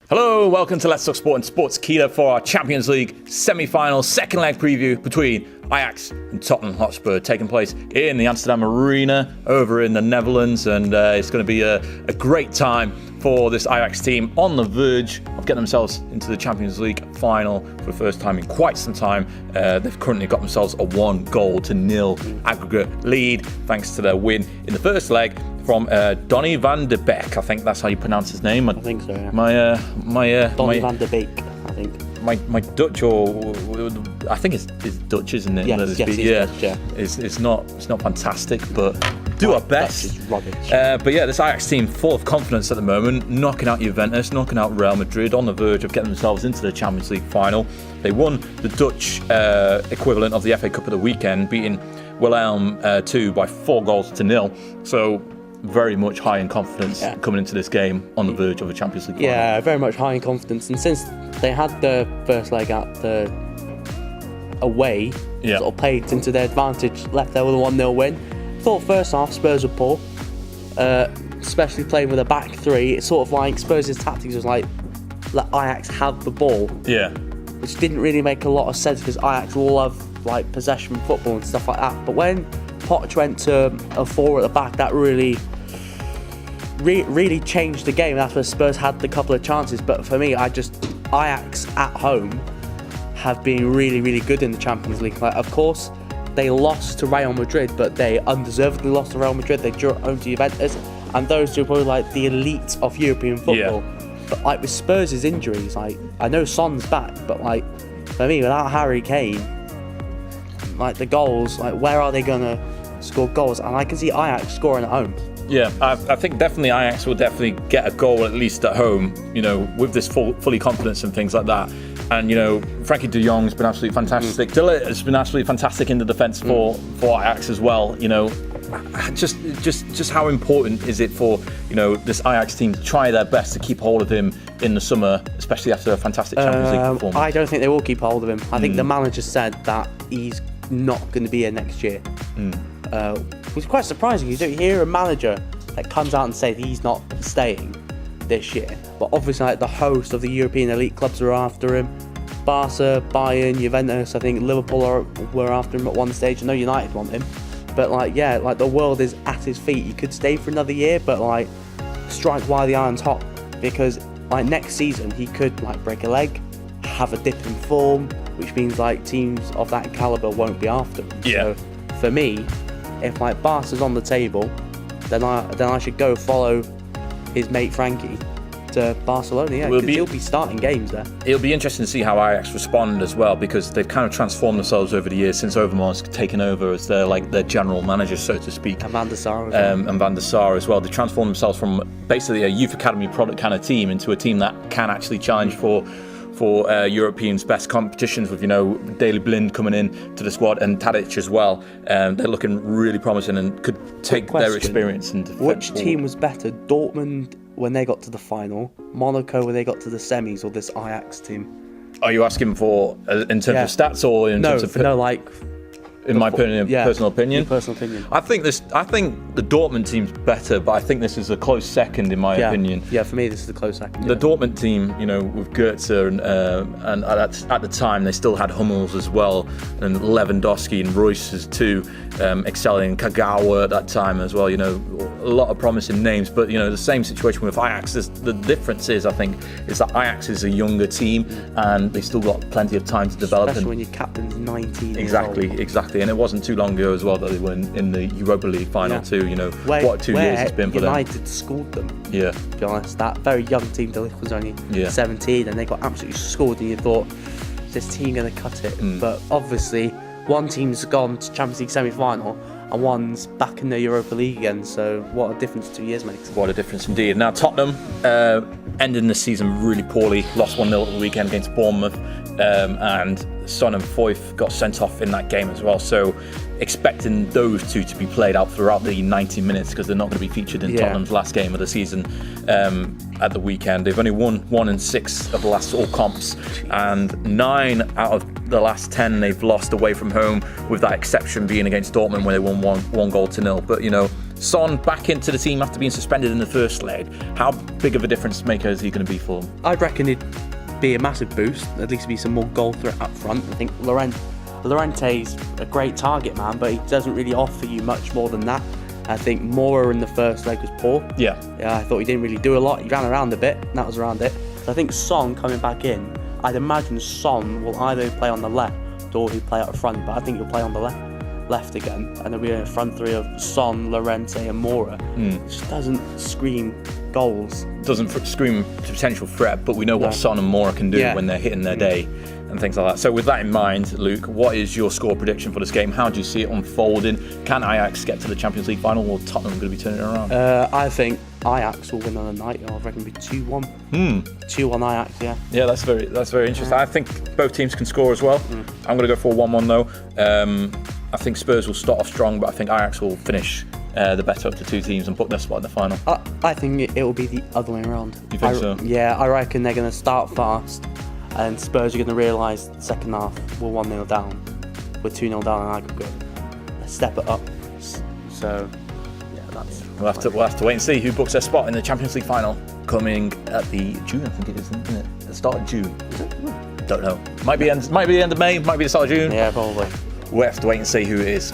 Hello, welcome to Let's Talk Sport and Sports Keeler for our Champions League semi-final second leg preview between Ajax and Tottenham Hotspur, taking place in the Amsterdam Arena over in the Netherlands, and it's going to be a great time for this Ajax team on the verge of getting themselves into the Champions League final for the first time in quite some time. They've currently got themselves a 1-0 aggregate lead thanks to their win in the first leg from Donny van de Beek. I think that's how you pronounce his name. I think so, yeah. Donny van de Beek, I think. My Dutch, or I think it's Dutch, isn't it? Yes, Dutch, yeah. It's not fantastic, but do our best. Dutch is rubbish. But yeah, this Ajax team full of confidence at the moment, knocking out Juventus, knocking out Real Madrid, on the verge of getting themselves into the Champions League final. They won the Dutch equivalent of the FA Cup at the weekend, beating Willem II by 4-0. So very much high in confidence coming into this game on the verge of a Champions League final. Yeah, very much high in confidence. And since they had the first leg at the away, sort of played into their advantage, left there with a 1-0 win. Thought first half Spurs were poor, especially playing with a back three. It's sort of like Spurs' tactics was like, let Ajax have the ball. Yeah. Which didn't really make a lot of sense because Ajax will have like possession football and stuff like that. But when Poch went to a 4 at the back, that really changed the game. That's where Spurs had the couple of chances. But for me, Ajax at home have been really, really good in the Champions League. Like, of course, they lost to Real Madrid, but they undeservedly lost to Real Madrid. They drew at home to Juventus, and those two are probably like the elite of European football. Yeah. But like with Spurs' injuries, like I know Son's back, but like for me, without Harry Kane, like the goals, like where are they gonna score goals? And I can see Ajax scoring at home. Yeah, I think definitely Ajax will definitely get a goal at least at home, with this fully confidence and things like that. And, Frankie de Jong's been absolutely fantastic. Dilla has been absolutely fantastic in the defence for Ajax as well. Just how important is it for, this Ajax team to try their best to keep hold of him in the summer, especially after a fantastic Champions League performance? I don't think they will keep hold of him. I think the manager said that he's not going to be here next year. Which is quite surprising. You don't hear a manager that comes out and says he's not staying this year. But obviously, like the host of the European elite clubs are after him. Barca, Bayern, Juventus. I think Liverpool were after him at one stage. I know United want him. But the world is at his feet. He could stay for another year, but strike while the iron's hot, because next season he could break a leg, have a dip in form, which means teams of that caliber won't be after him. Yeah. So for me, if Barca's on the table, then I should go follow his mate Frankie to Barcelona, because he'll be starting games there. It'll be interesting to see how Ajax respond as well, because they've kind of transformed themselves over the years since Overmars taken over as their general manager, so to speak. And Van der Sar as well. They transformed themselves from basically a youth academy product kind of team into a team that can actually challenge for Europeans' best competitions, with Daley Blind coming in to the squad and Tadic as well. They're looking really promising and could take their experience and which team was better, Dortmund when they got to the final, Monaco when they got to the semis, or this Ajax team? Are you asking for in terms of stats, or in terms of in my personal opinion? Personal opinion. I think the Dortmund team's better, but I think this is a close second in my opinion. Yeah, for me this is a close second. The Dortmund team, with Goetze and at the time they still had Hummels as well, and Lewandowski and Royce too, excelling, Kagawa at that time as well. A lot of promising names, but the same situation with Ajax. The difference is, I think, is that Ajax is a younger team and they still got plenty of time to develop. Especially when your captain's 19 Exactly. years old. And it wasn't too long ago as well that they were in the Europa League final too. What 2 years it's been for them. United schooled them. Yeah. To be honest, that very young team, De Ligt was only 17, and they got absolutely schooled, and you thought, is this team going to cut it? But obviously, one team's gone to Champions League semi-final, and one's back in the Europa League again. So what a difference 2 years makes. What a difference indeed. Now Tottenham ending the season really poorly, lost 1-0 at the weekend against Bournemouth, and Son and Foyth got sent off in that game as well. So expecting those two to be played out throughout the 90 minutes, because they're not going to be featured in Tottenham's last game of the season at the weekend. They've only won 1 in 6 of the last all comps, and 9 out of the last 10 they've lost away from home, with that exception being against Dortmund where they won 1-0. But Son back into the team after being suspended in the first leg. How big of a difference maker is he going to be for them? I'd reckon it'd be a massive boost. At least be some more goal threat up front. I think Llorente's a great target man, but he doesn't really offer you much more than that. I think Mora in the first leg was poor. Yeah, I thought he didn't really do a lot. He ran around a bit, and that was around it. So I think Son coming back in, I'd imagine Son will either play on the left or he'll play up front, but I think he'll play on the left again, and there'll be a front three of Son, Llorente and Mora. It just doesn't scream goals. Doesn't scream potential threat, but we know what Son and Mora can do when they're hitting their day and things like that. So with that in mind, Luke, what is your score prediction for this game? How do you see it unfolding? Can Ajax get to the Champions League final, or Tottenham going to be turning it around? I think Ajax will win on the night. I reckon it'll be 2-1. 2-1 Ajax, yeah. Yeah, that's very interesting. I think both teams can score as well. I'm going to go for 1-1 though. I think Spurs will start off strong, but I think Ajax will finish the better of the two teams and put their spot in the final. I think it will be the other way around. You think so? Yeah, I reckon they're going to start fast, and Spurs are going to realise the second half we're 1-0 down. We're 2-0 down and aggregate. Step it up. So, yeah, that's... We'll have to wait and see who books their spot in the Champions League final coming at the June, I think it is, isn't it? At the start of June. Don't know. Might be the end of May, might be the start of June. Yeah, probably. We'll have to wait and see who it is.